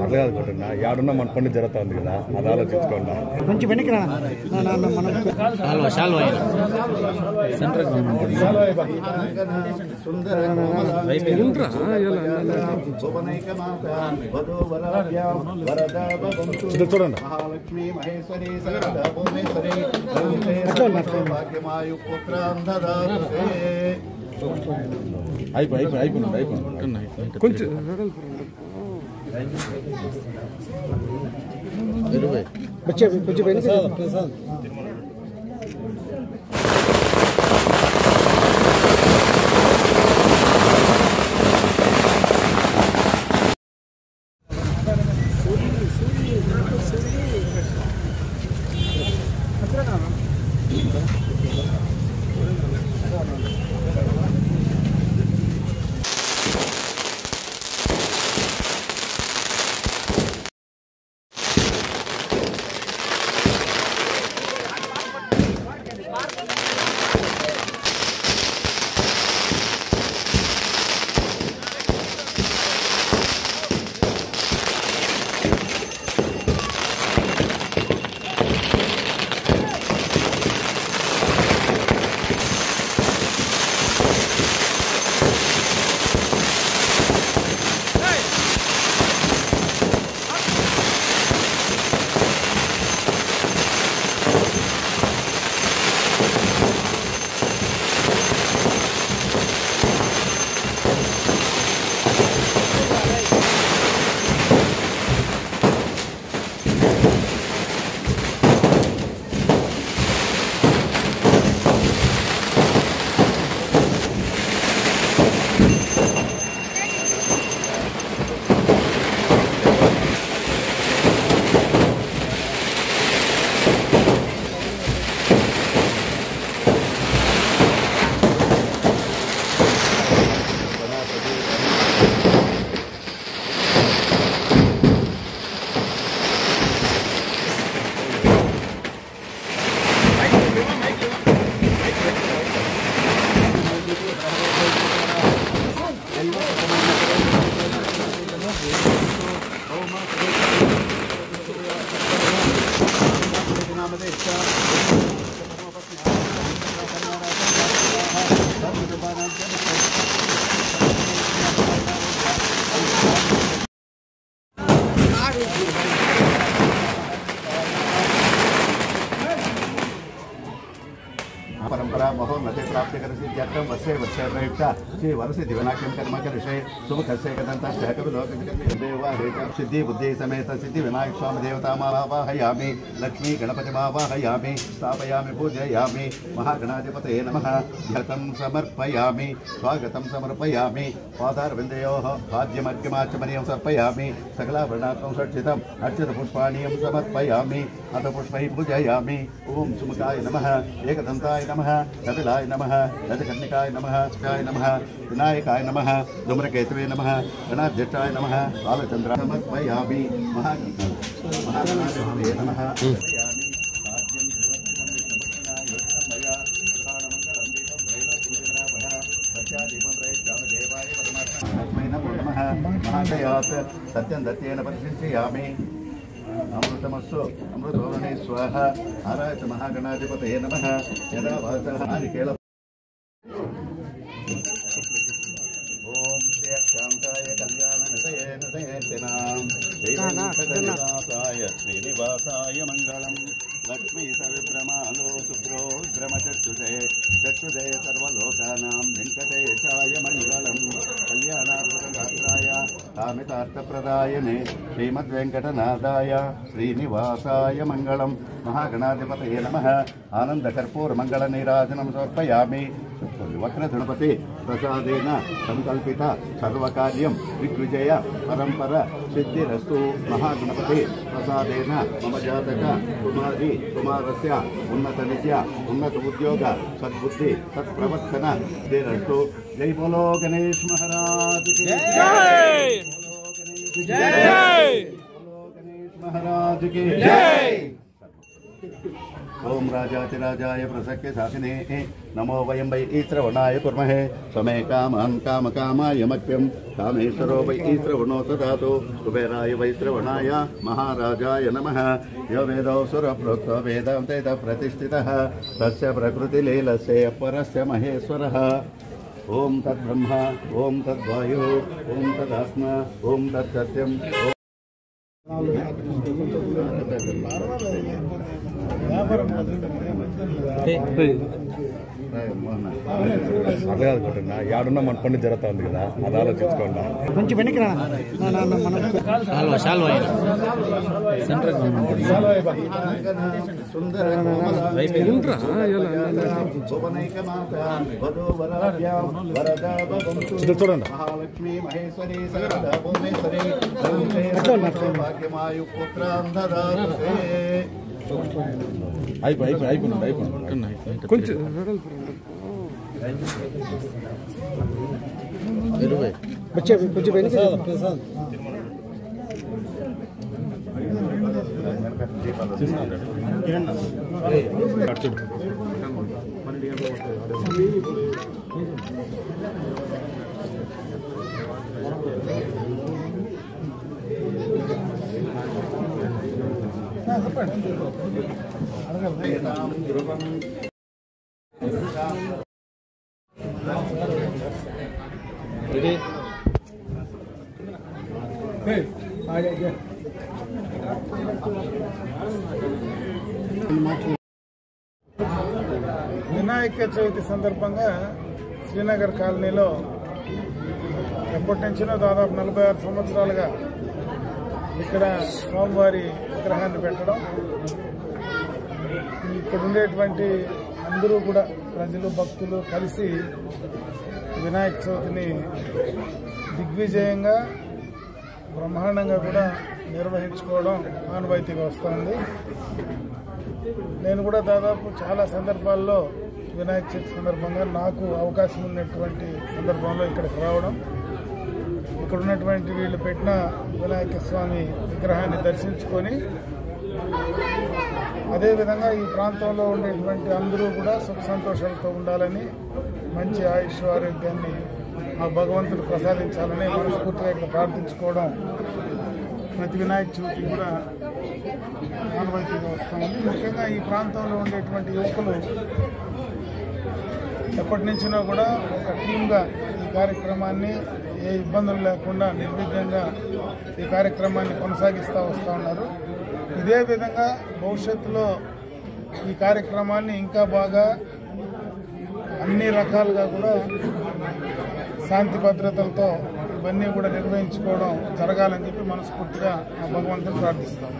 అట్లా కాదు కొట్టండి ఏడున్నా మన పని జరుగుతుంది కదా అది ఆలోచించుకోండి కొంచెం వెనక్కి చూడండి అయిపోయింది కొంచెం కొంచెం परंपरा महोन्नते प्राप्ति कर सिद्ध्यर्थम वर्षे वर्षे प्रयुक्ता श्री वर्ष दिवनाख्यम कर्म कर विषय सुमुख से कदंता सहकव लोक देवा हेता सिद्धि बुद्धि समेत सिद्धि विनायक स्वामी देवता मावाहयामि लक्ष्मी गणपति मावाहयामि स्थापयामि पूजयामि महागणाधिपतये नमः घृतं समर्पयामि स्वागतं समर्पयामि पादारविन्दयोः पाद्यमर्घ्यमाचमनीयं समर्पयामि सकलाभरणात्मकं षट्सिद्धम् अर्चित पुष्पाणीयं समर्पयामि अथ पुष्पैः पूजयामि ओम सुमुखाय नमः एकदन्ताय नमः कपिलाय नमः गजकर्णिकाय नमः शिवाय नमः विनायकाय नमः धूम्रकेतवे नमः गणाध्यक्षाय नमः बालचन्द्राय समर्पयामि महागणाधिपतये नमः महाशयात् सत्यं दत्तेन परिशिष्यामि अमृतमस्तु अमृतोरणे स्वाहा आरायत महागणाधिपतये नमः यदा वासः हरिकेल ओम श्रीशान्ताय कल्याणनिधये निधयेतिनां श्रीनिवासाय श्रीनिवासाय मङ्गलम् लक्ष्मी सविभ्रमालो शुभ्रो भ्रमचक्षुषे चक्षुषे सर्वलोकानां वेङ्कटेशाय मङ्गलम् कल्याणार्थगात्राय कामितार्थप्रदायने श्रीमद्वेङ्कटनाथाय श्रीनिवासाय मङ्गलम् महागणाधिपतये नमः आनन्दकर्पूरमङ्गलनीराजनं समर्पयामि वक्रगणपति प्रसादेन संकल्पित सर्वकार्यं दिग्विजय परंपर सिद्धिरस्तु महागणपति प्रसादेन मम जातक कुमारी कुमारस्य उन्नत विद्या उन्नत उद्योग सद्बुद्धि सत्प्रवर्तन सिद्धिरस्तु जय बोलो गणेश महाराज की जय बोलो गणेश महाराज की जय। ओम राजातिराजाय प्रसक्य शासिने नमो वयं वै श्रवणाय कुर्महे समे कामान् कामकामायमख्यं कामेश्वरो वै श्रवणो ददातु कुबेराय वै श्रवणाय महाराजाय नमः यो वेदौ सुरप्रोक्तो वेदान्तेन प्रतिष्ठितः तस्य प्रकृतिलीलस्य परस्य महेश्वरः ओम तद्ब्रह्म ओम तद्वायुः ओम तदात्मा ओम तत्सत्यम् అట్లా కాదు కొట్టండి యాడున్నా మన పని జరుగుతా ఉంది కదా అది ఆలోచించుకోండి కొంచెం వెనక్కి చూడండి మహాలక్ష్మి మహేశ్వరి భువనేశ్వరి భాగ్యమాయు అయిపోయింది కొంచెం కొంచెం వెనక్కి వినాయక చవితి సందర్భంగా శ్రీనగర్ కాలనీలో ఎప్పటి నుంచినో దాదాపు 46 సంవత్సరాలుగా ఇక్కడ స్వామివారి విగ్రహాన్ని పెట్టడం, ఇక్కడ ఉండేటువంటి అందరూ కూడా ప్రజలు భక్తులు కలిసి వినాయక చవితిని దిగ్విజయంగా బ్రహ్మాండంగా కూడా నిర్వహించుకోవడం ఆనవాయితీగా వస్తుంది. నేను కూడా దాదాపు చాలా సందర్భాల్లో వినాయక చవితి సందర్భంగా నాకు అవకాశం ఉన్నటువంటి సందర్భంలో ఇక్కడికి రావడం, ఇక్కడ ఉన్నటువంటి వీళ్ళు పెట్టిన వినాయక స్వామి విగ్రహాన్ని దర్శించుకొని అదేవిధంగా ఈ ప్రాంతంలో ఉండేటువంటి అందరూ కూడా సుఖ సంతోషాలతో ఉండాలని, మంచి ఆయుష్ ఆరోగ్యాన్ని ఆ భగవంతుడు ప్రసాదించాలని మనస్ఫూర్తిగా ఇక్కడ ప్రార్థించుకోవడం ప్రతి వినాయక చవితి కూడా ఆనవాయితీగా వస్తుంది. ముఖ్యంగా ఈ ప్రాంతంలో ఉండేటువంటి యువకులు ఎప్పటి నుంచినో కూడా ఒక టీమ్గా ఈ కార్యక్రమాన్ని ఏ ఇబ్బందులు లేకుండా నిర్విఘ్నంగా ఈ కార్యక్రమాన్ని కొనసాగిస్తూ వస్తూ ఉన్నారు. ఇదే విధంగా భవిష్యత్తులో ఈ కార్యక్రమాన్ని ఇంకా బాగా అన్ని రకాలుగా కూడా శాంతి భద్రతలతో ఇవన్నీ కూడా నిర్వహించుకోవడం జరగాలని చెప్పి మనస్ఫూర్తిగా ఆ భగవంతుని ప్రార్థిస్తాం.